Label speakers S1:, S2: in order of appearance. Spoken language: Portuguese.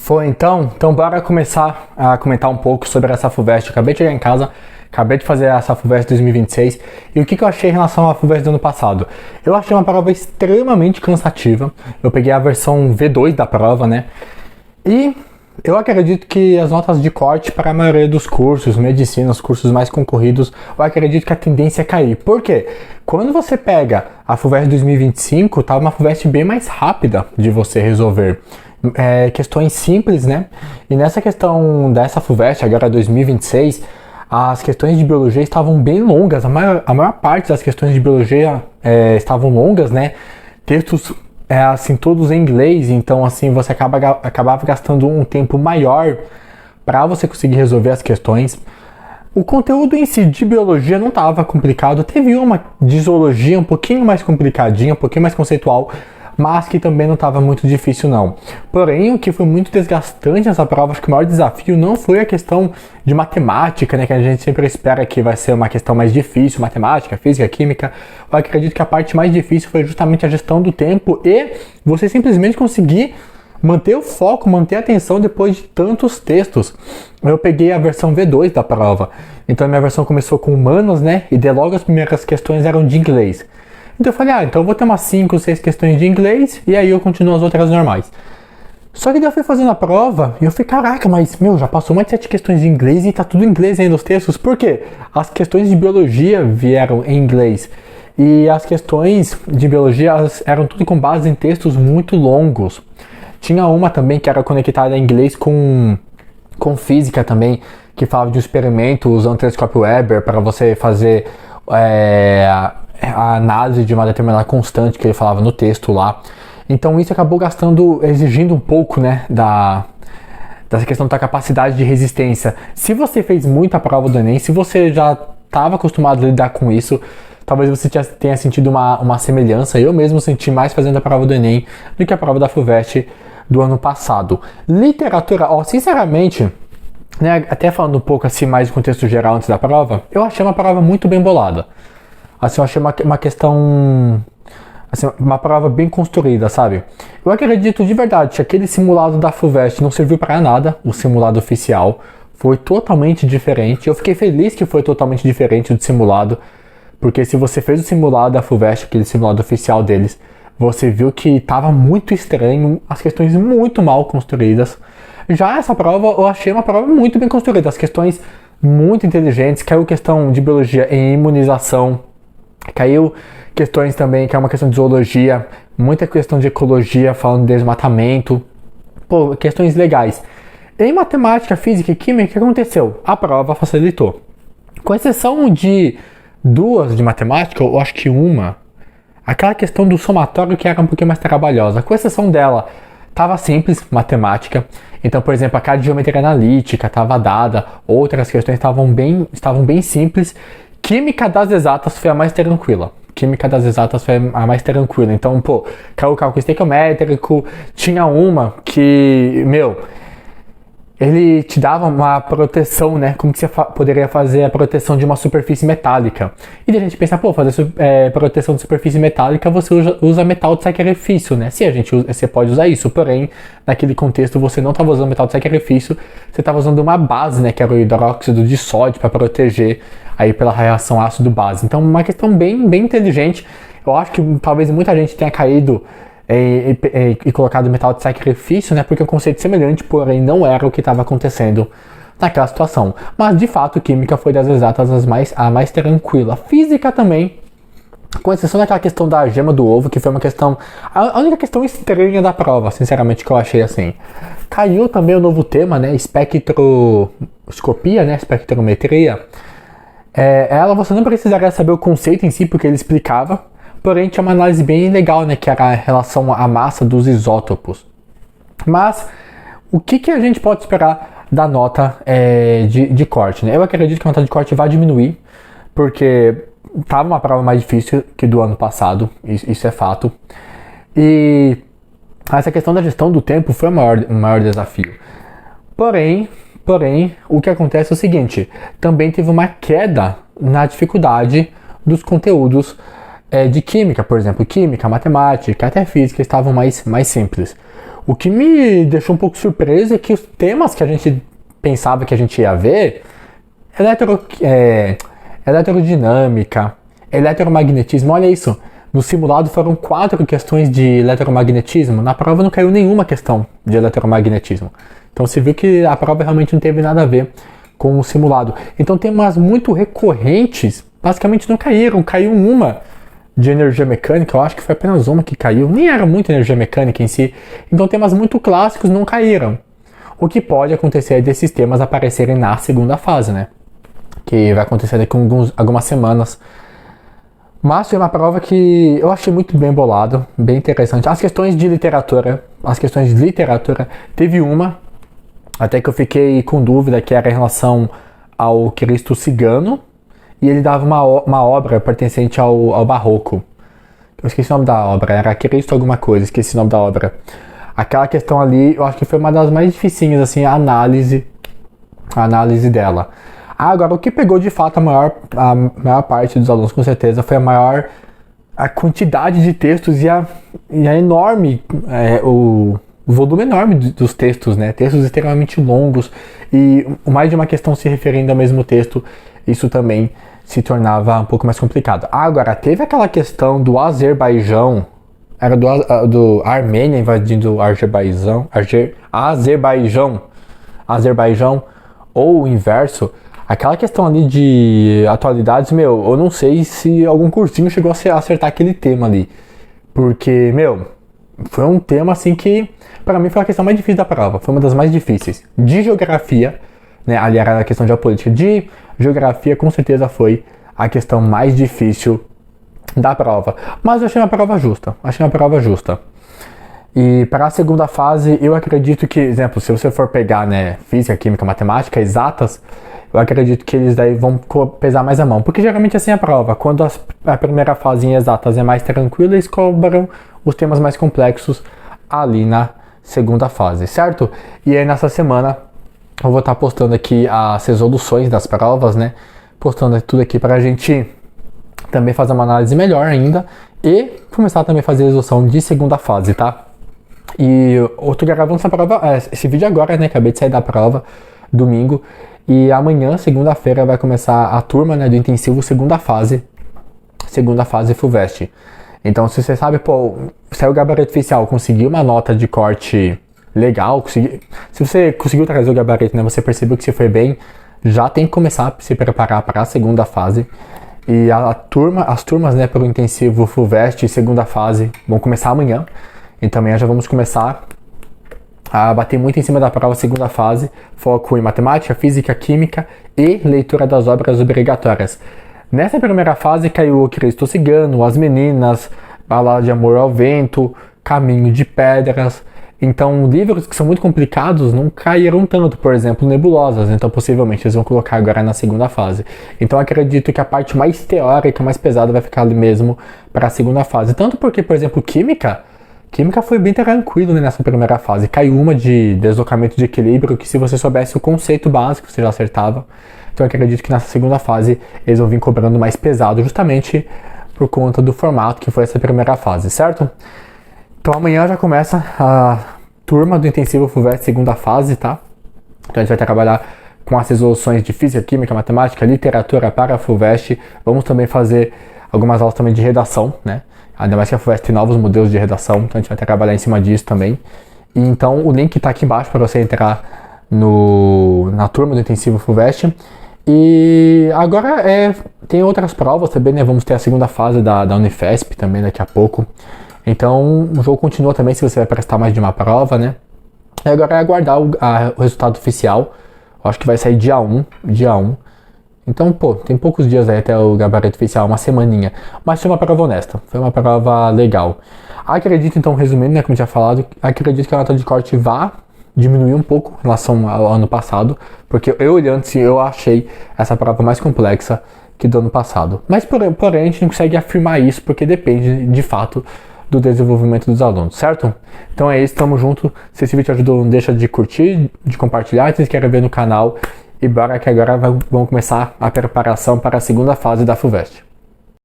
S1: Foi então? Então bora começar a comentar um pouco sobre essa FUVEST. Eu acabei de chegar em casa, acabei de fazer essa FUVEST 2026 e o que eu achei em relação à FUVEST do ano passado? Eu achei uma prova extremamente cansativa. Eu peguei a versão V2 da prova, né? E eu acredito que as notas de corte para a maioria dos cursos, medicina, os cursos mais concorridos, eu acredito que a tendência é cair. Por quê? Quando você pega a FUVEST 2025, tá uma FUVEST bem mais rápida de você resolver. Questões simples, né? E nessa questão dessa FUVEST, agora 2026, as questões de biologia estavam bem longas. A maior parte das questões de biologia estavam longas, né? Textos assim, todos em inglês, então assim, você acabava gastando um tempo maior para você conseguir resolver as questões. O conteúdo em si de biologia não estava complicado, teve uma de zoologia um pouquinho mais complicadinha, um pouquinho mais conceitual, mas que também não estava muito difícil não. Porém, o que foi muito desgastante nessa prova, acho que o maior desafio não foi a questão de matemática, né, que a gente sempre espera que vai ser uma questão mais difícil, matemática, física, química. Eu acredito que a parte mais difícil foi justamente a gestão do tempo e você simplesmente conseguir manter o foco, manter a atenção depois de tantos textos. Eu peguei a versão V2 da prova, então a minha versão começou com humanos, né, e de logo as primeiras questões eram de inglês. Então eu falei, então eu vou ter umas 5, 6 questões de inglês e aí eu continuo as outras normais. Só que daí eu fui fazendo a prova e eu falei, caraca, mas já passou mais de 7 questões de inglês e tá tudo em inglês ainda os textos. Por quê? As questões de biologia vieram em inglês e as questões de biologia eram tudo com base em textos muito longos. Tinha uma também que era conectada em inglês com física também, que falava de um experimento usando o telescópio Weber para você fazer a análise de uma determinada constante que ele falava no texto lá. Então isso acabou exigindo um pouco, né, dessa questão da capacidade de resistência. Se você fez muita prova do Enem, se você já estava acostumado a lidar com isso, talvez você tenha sentido uma semelhança. Eu mesmo senti mais fazendo a prova do Enem do que a prova da FUVEST do ano passado. Literatura, sinceramente, né, até falando um pouco assim mais do contexto geral antes da prova, eu achei uma prova muito bem bolada. Assim, eu achei uma questão, assim, uma prova bem construída, sabe? Eu acredito de verdade que aquele simulado da FUVEST não serviu para nada, o simulado oficial. Foi totalmente diferente. Eu fiquei feliz que foi totalmente diferente do simulado, porque se você fez o simulado da FUVEST, aquele simulado oficial deles, você viu que estava muito estranho, as questões muito mal construídas. Já essa prova, eu achei uma prova muito bem construída, as questões muito inteligentes. Caiu questão de biologia em imunização, caiu questões também, que é uma questão de zoologia, muita questão de ecologia, falando de desmatamento, questões legais. Em matemática, física e química, o que aconteceu? A prova facilitou. Com exceção de 2 de matemática, eu acho que uma, aquela questão do somatório que era um pouquinho mais trabalhosa. Com exceção dela, estava simples, matemática. Então, por exemplo, a cardiometria analítica estava dada, outras questões estavam bem simples. Química das exatas foi a mais tranquila. Então, caiu o cálculo estequiométrico. Tinha uma que, ele te dava uma proteção, né? Como que você poderia fazer a proteção de uma superfície metálica? E daí a gente pensa, fazer proteção de superfície metálica, você usa metal de sacrifício, né? Você pode usar isso, porém, naquele contexto você não estava usando metal de sacrifício, você estava usando uma base, né? Que era o hidróxido de sódio para proteger aí pela reação ácido-base. Então, uma questão bem inteligente. Eu acho que talvez muita gente tenha caído e colocado metal de sacrifício, né? Porque é um conceito semelhante, porém não era o que estava acontecendo naquela situação. Mas de fato, química foi das exatas a mais tranquila. Física também, com exceção daquela questão da gema do ovo, que foi uma questão, a única questão estranha da prova, sinceramente, que eu achei assim. Caiu também o novo tema, né? Espectroscopia, né? Espectrometria. Ela você não precisaria saber o conceito em si, porque ele explicava. Porém, tinha uma análise bem legal, né, que era a relação à massa dos isótopos. Mas, o que a gente pode esperar da nota de corte, né? Eu acredito que a nota de corte vai diminuir, porque estava uma prova mais difícil que do ano passado, isso é fato. E essa questão da gestão do tempo foi o maior desafio. Porém, o que acontece é o seguinte, também teve uma queda na dificuldade dos conteúdos de química, por exemplo, química, matemática, até física estavam mais simples. O que me deixou um pouco surpreso é que os temas que a gente pensava que a gente ia ver, eletrodinâmica, eletromagnetismo, olha isso. No simulado foram 4 questões de eletromagnetismo, na prova não caiu nenhuma questão de eletromagnetismo. Então você viu que a prova realmente não teve nada a ver com o simulado. Então temas muito recorrentes, basicamente não caíram, caiu uma de energia mecânica, eu acho que foi apenas uma que caiu, nem era muito energia mecânica em si. Então temas muito clássicos não caíram. O que pode acontecer é desses temas aparecerem na segunda fase, né? Que vai acontecer daqui a algumas semanas. Mas foi uma prova que eu achei muito bem bolado, bem interessante. As questões de literatura, teve uma, até que eu fiquei com dúvida, que era em relação ao Cristo cigano, e ele dava uma obra pertencente ao Barroco. Eu esqueci o nome da obra, era Cristo alguma coisa, esqueci o nome da obra. Aquela questão ali, eu acho que foi uma das mais dificinhas, assim, a análise dela. Agora, o que pegou de fato a maior parte dos alunos, com certeza, foi a quantidade de textos e a enorme, o volume enorme dos textos, né? Textos extremamente longos e mais de uma questão se referindo ao mesmo texto, isso também se tornava um pouco mais complicado. Agora, teve aquela questão do Azerbaijão, era do Armênia invadindo o Azerbaijão, ou o inverso. Aquela questão ali de atualidades, eu não sei se algum cursinho chegou a acertar aquele tema ali. Porque, foi um tema assim que, pra mim, foi a questão mais difícil da prova. Foi uma das mais difíceis. De geografia, né, ali era a questão geopolítica. De geografia, com certeza, foi a questão mais difícil da prova. Mas eu achei uma prova justa. E para a segunda fase, eu acredito que, exemplo, se você for pegar, né, física, química, matemática, exatas, eu acredito que eles daí vão pesar mais a mão. Porque geralmente assim é a prova. Quando a primeira fase em exatas é mais tranquila, eles cobram os temas mais complexos ali na segunda fase, certo? E aí nessa semana eu vou estar postando aqui as resoluções das provas, né? Postando tudo aqui para a gente também fazer uma análise melhor ainda e começar também a fazer a resolução de segunda fase, tá? E eu tô gravando esse vídeo agora, né? Acabei de sair da prova, domingo. E amanhã, segunda-feira, vai começar a turma, né, do intensivo segunda fase FUVEST. Então, se você sabe, saiu o gabarito oficial, conseguiu uma nota de corte legal, se você conseguiu trazer o gabarito, né, você percebeu que você foi bem, já tem que começar a se preparar para a segunda fase. E as turmas, né, pelo intensivo FUVEST segunda fase vão começar amanhã. Então amanhã já vamos começar a bater muito em cima da prova segunda fase, foco em matemática, física, química e leitura das obras obrigatórias. Nessa primeira fase caiu o Cristo Cigano, As Meninas, Balada de Amor ao Vento, Caminho de Pedras. Então livros que são muito complicados não caíram tanto, por exemplo, Nebulosas, então possivelmente eles vão colocar agora na segunda fase. Então acredito que a parte mais teórica, mais pesada vai ficar ali mesmo para a segunda fase. Tanto porque, por exemplo, Química foi bem tranquilo, né, nessa primeira fase. Caiu uma de deslocamento de equilíbrio, que se você soubesse o conceito básico, você já acertava. Então eu acredito que nessa segunda fase eles vão vir cobrando mais pesado, justamente por conta do formato que foi essa primeira fase, certo? Então amanhã já começa a turma do Intensivo FUVEST segunda fase, tá? Então a gente vai trabalhar com as resoluções de física, química, matemática, literatura para a FUVEST. Vamos também fazer algumas aulas também de redação, né? Ainda mais que a FUVEST tem novos modelos de redação, então a gente vai trabalhar em cima disso também. E então o link está aqui embaixo para você entrar na turma do Intensivo FUVEST. E agora tem outras provas também, né? Vamos ter a segunda fase da Unifesp também daqui a pouco. Então o jogo continua também se você vai prestar mais de uma prova, né? E agora é aguardar o resultado oficial. Eu acho que vai sair dia 1. Então, tem poucos dias aí até o gabarito oficial, uma semaninha. Mas foi uma prova honesta, foi uma prova legal. Acredito, então, resumindo, né, como eu tinha falado, acredito que a nota de corte vá diminuir um pouco em relação ao ano passado, porque eu olhando assim, eu achei essa prova mais complexa que do ano passado. Mas, porém, a gente não consegue afirmar isso, porque depende, de fato, do desenvolvimento dos alunos, certo? Então é isso, tamo junto. Se esse vídeo te ajudou, não deixa de curtir, de compartilhar, se inscrever ver no canal. E bora que agora vamos começar a preparação para a segunda fase da FUVEST.